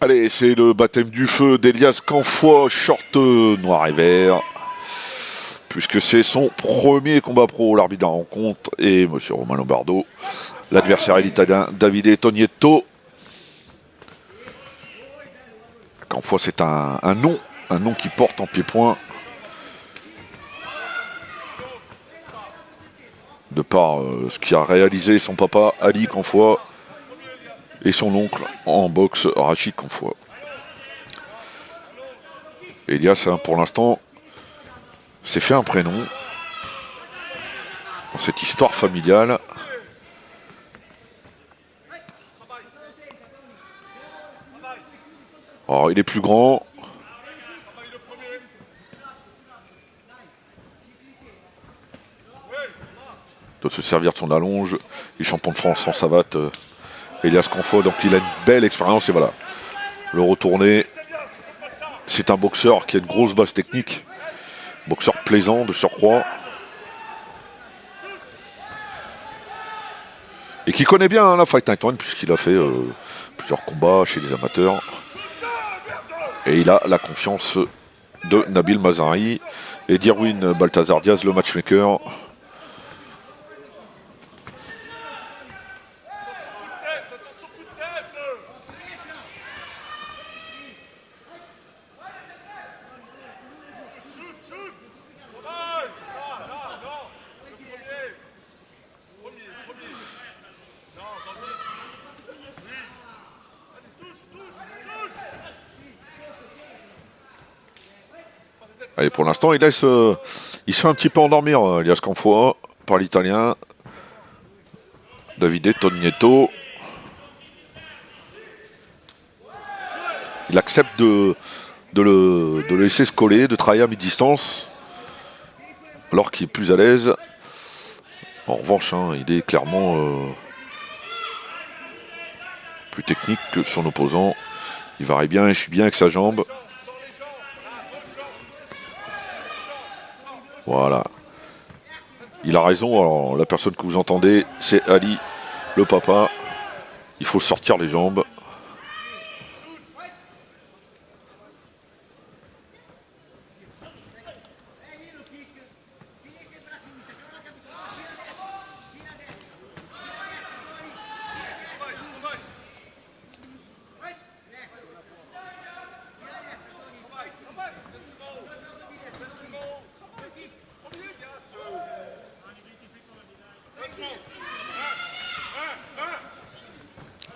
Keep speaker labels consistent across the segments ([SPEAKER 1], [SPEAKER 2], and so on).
[SPEAKER 1] Allez, c'est le baptême du feu d'Elias Canfoy, short noir et vert. Puisque c'est son premier combat pro, l'arbitre de la rencontre et monsieur Romain Lombardo. L'adversaire est l'italien Davide Tonietto. Canfoy, c'est un nom qui porte en pied-point. De par ce qu'a réalisé son papa Ali Canfoy et son oncle en boxe Rachid Canfoy. Elias, pour l'instant, s'est fait un prénom dans cette histoire familiale. Alors, il est plus grand. Il doit se servir de son allonge. Il est champion de France en savate. Elias Canfoy, donc il a une belle expérience. Et voilà, le retourné. C'est un boxeur qui a une grosse base technique. Boxeur plaisant de surcroît. Et qui connaît bien la Fight Night One puisqu'il a fait plusieurs combats chez les amateurs. Et il a la confiance de Nabil Mazari et d'Irwin Balthazar Diaz, le matchmaker. Allez, pour l'instant, il se fait un petit peu endormir, Elias Canfoy, par l'italien Davide Tonietto. Il accepte de le laisser se coller, de travailler à mi-distance, alors qu'il est plus à l'aise. En revanche, il est clairement plus technique que son opposant. Il varie bien, il suit bien avec sa jambe. Voilà. Il a raison. Alors, la personne que vous entendez, c'est Ali, le papa. Il faut sortir les jambes.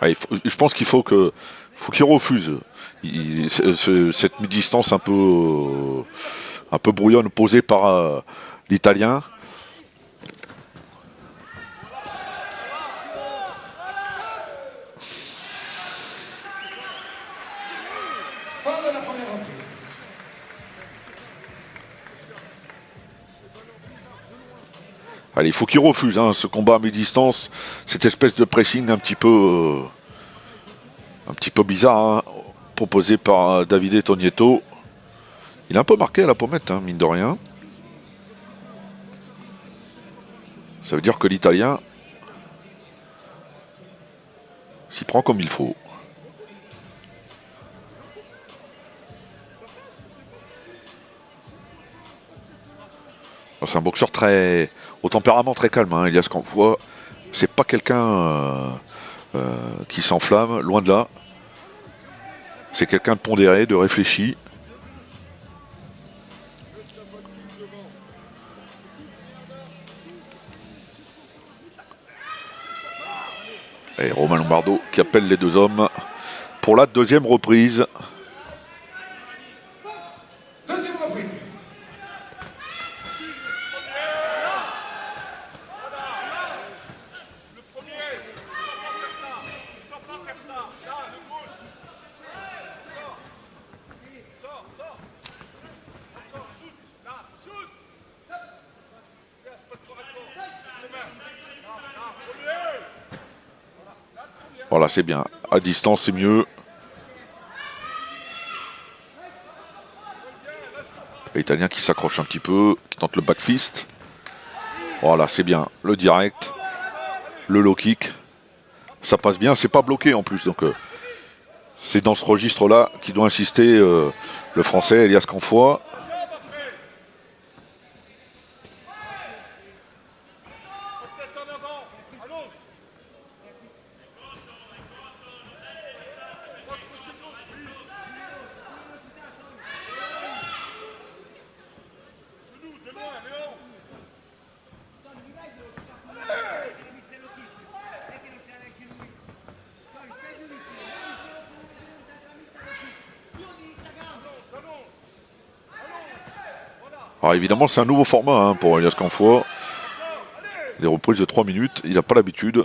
[SPEAKER 1] Allez, je pense qu'il faut qu'il refuse cette mi-distance un peu brouillonne posée par l'Italien. Allez, il faut qu'il refuse ce combat à mi-distance, cette espèce de pressing un petit peu bizarre, proposé par Davide Tonietto. Il est un peu marqué à la pommette, mine de rien. Ça veut dire que l'Italien s'y prend comme il faut. C'est un boxeur au tempérament très calme, Elias Canfoy. C'est pas quelqu'un qui s'enflamme, loin de là. C'est quelqu'un de pondéré, de réfléchi. Et Romain Lombardo qui appelle les deux hommes pour la deuxième reprise. Voilà, c'est bien. À distance, c'est mieux. L'Italien qui s'accroche un petit peu, qui tente le back fist. Voilà, c'est bien. Le direct, le low kick. Ça passe bien, c'est pas bloqué en plus. Donc, C'est dans ce registre-là qu'il doit insister le Français, Elias Canfoy. Alors évidemment, c'est un nouveau format pour Elias Canfoy. Les reprises de 3 minutes, il n'a pas l'habitude.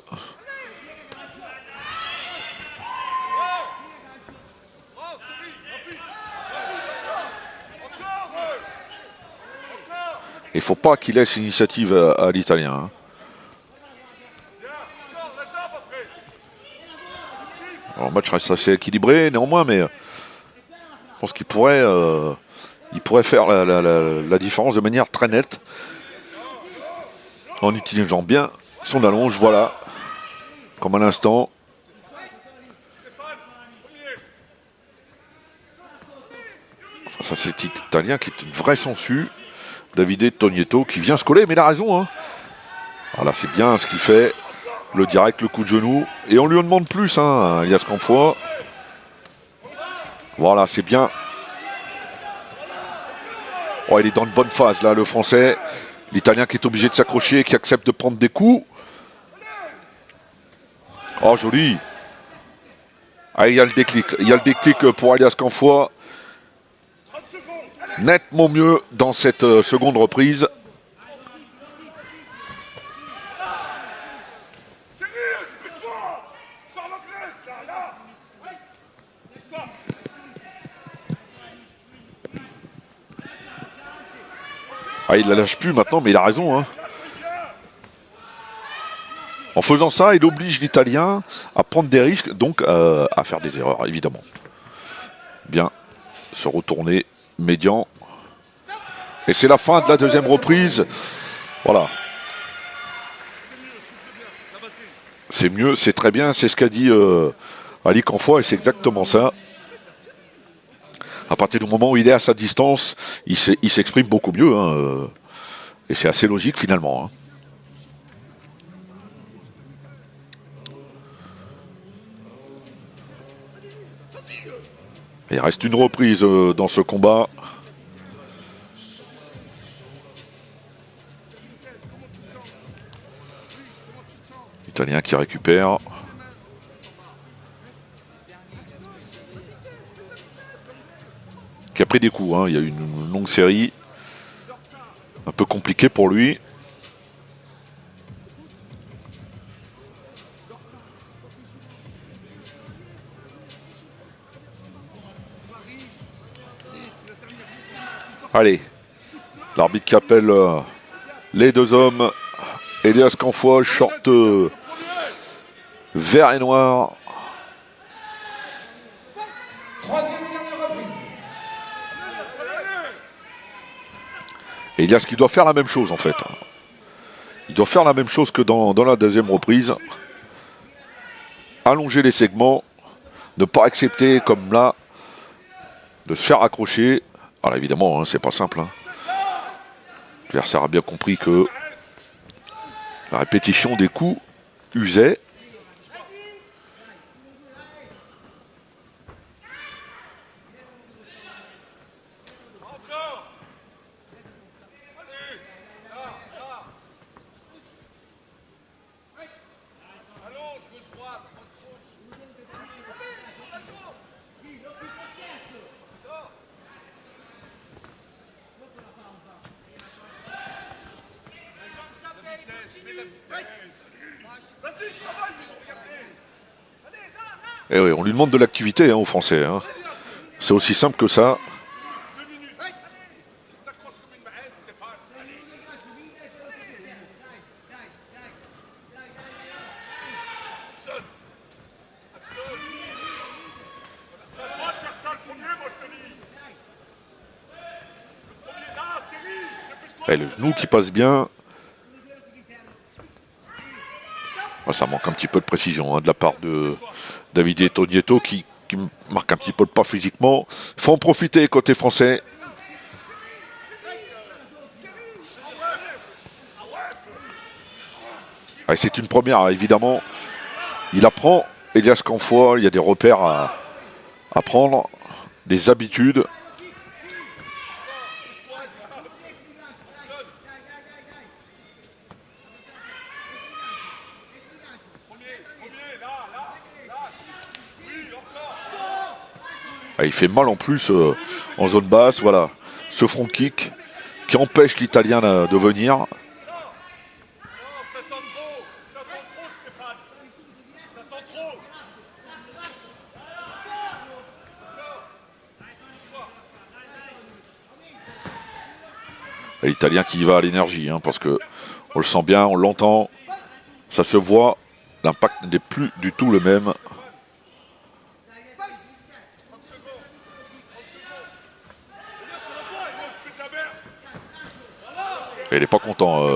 [SPEAKER 1] Il ne faut pas qu'il laisse l'initiative à l'Italien. Alors, le match reste assez équilibré néanmoins, mais je pense qu'il pourrait, faire la différence de manière très nette en utilisant bien son allonge. Voilà, comme à l'instant. Ça, c'est l'Italien qui est une vraie sangsue. Davide Tonietto qui vient se coller, mais il a raison. Voilà, c'est bien ce qu'il fait. Le direct, le coup de genou. Et on lui en demande plus, Elias Canfoy. Voilà, c'est bien. Oh, il est dans une bonne phase, là, le Français. L'Italien qui est obligé de s'accrocher, qui accepte de prendre des coups. Oh, joli. Ah, il y a le déclic. Il y a le déclic pour Elias Canfoy. Nettement mieux dans cette seconde reprise. Ah, il la lâche plus maintenant, mais il a raison. En faisant ça, il oblige l'Italien à prendre des risques, donc à faire des erreurs, évidemment. Bien, se retourner, médian. Et c'est la fin de la deuxième reprise. Voilà. C'est mieux, c'est très bien, c'est ce qu'a dit Ali Canfoy, et c'est exactement ça. À partir du moment où il est à sa distance, il s'exprime beaucoup mieux. Et c'est assez logique finalement. Il reste une reprise dans ce combat. L'Italien qui récupère. Qui a pris des coups. Il y a eu une longue série. Un peu compliquée pour lui. Allez, l'arbitre qui appelle les deux hommes. Elias Canfoy, short vert et noir. Elias qui doit faire la même chose en fait. Il doit faire la même chose que dans la deuxième reprise. Allonger les segments. Ne pas accepter comme là de se faire accrocher. Alors évidemment, c'est pas simple. L'adversaire a bien compris que la répétition des coups usait. Et oui, on lui demande de l'activité aux Français. C'est aussi simple que ça. Et le genou qui passe bien. Ça manque un petit peu de précision de la part de Davide Tonietto qui qui marque un petit peu le pas physiquement. Il faut en profiter côté français. Ah, c'est une première, évidemment. Il apprend, Elias Canfoy, il y a des repères à prendre, des habitudes. Ah, il fait mal en plus en zone basse, voilà. Ce front kick qui empêche l'Italien de venir. L'Italien qui y va à l'énergie, hein, parce que on le sent bien, on l'entend, ça se voit, l'impact n'est plus du tout le même. Et il n'est pas content.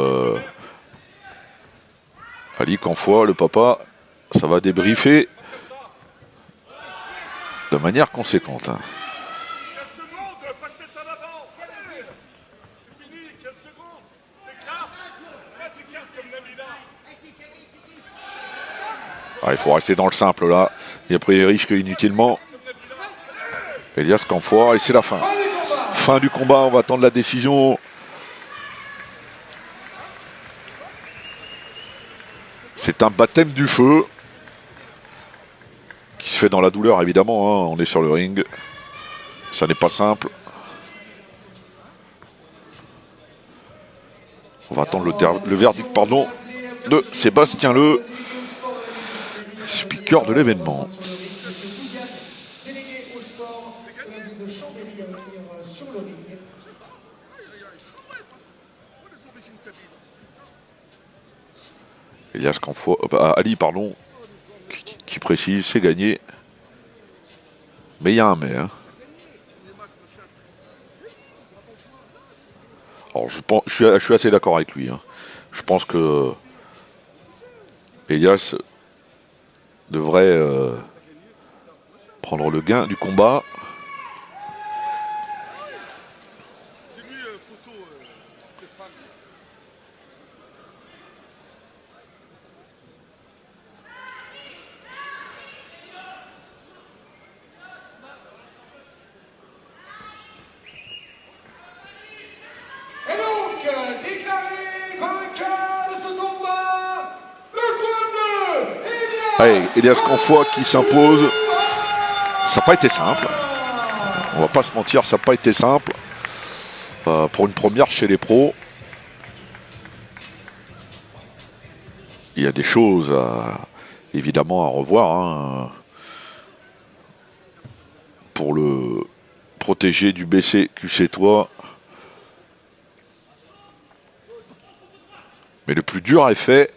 [SPEAKER 1] Ali Canfoy, le papa, ça va débriefer de manière conséquente. Hein. Ah, il faut rester dans le simple là. Il a pris les risques inutilement. Elias Canfoy, et c'est la fin. Fin du combat, on va attendre la décision. C'est un baptême du feu qui se fait dans la douleur évidemment. Hein. On est sur le ring. Ça n'est pas simple. On va attendre le verdict de Sébastien Le, speaker de l'événement. Elias Canfoy, Ali, pardon, qui précise, c'est gagné. Mais il y a un mais. Hein. Alors je suis assez d'accord avec lui. Hein. Je pense que Elias devrait prendre le gain du combat. Allez, Elias Canfoy qui s'impose. Ça n'a pas été simple. On va pas se mentir, ça n'a pas été simple. Pour une première chez les pros. Il y a des choses évidemment à revoir. Hein, pour le protéger du BCQC-toi. Mais le plus dur est fait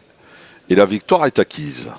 [SPEAKER 1] et la victoire est acquise.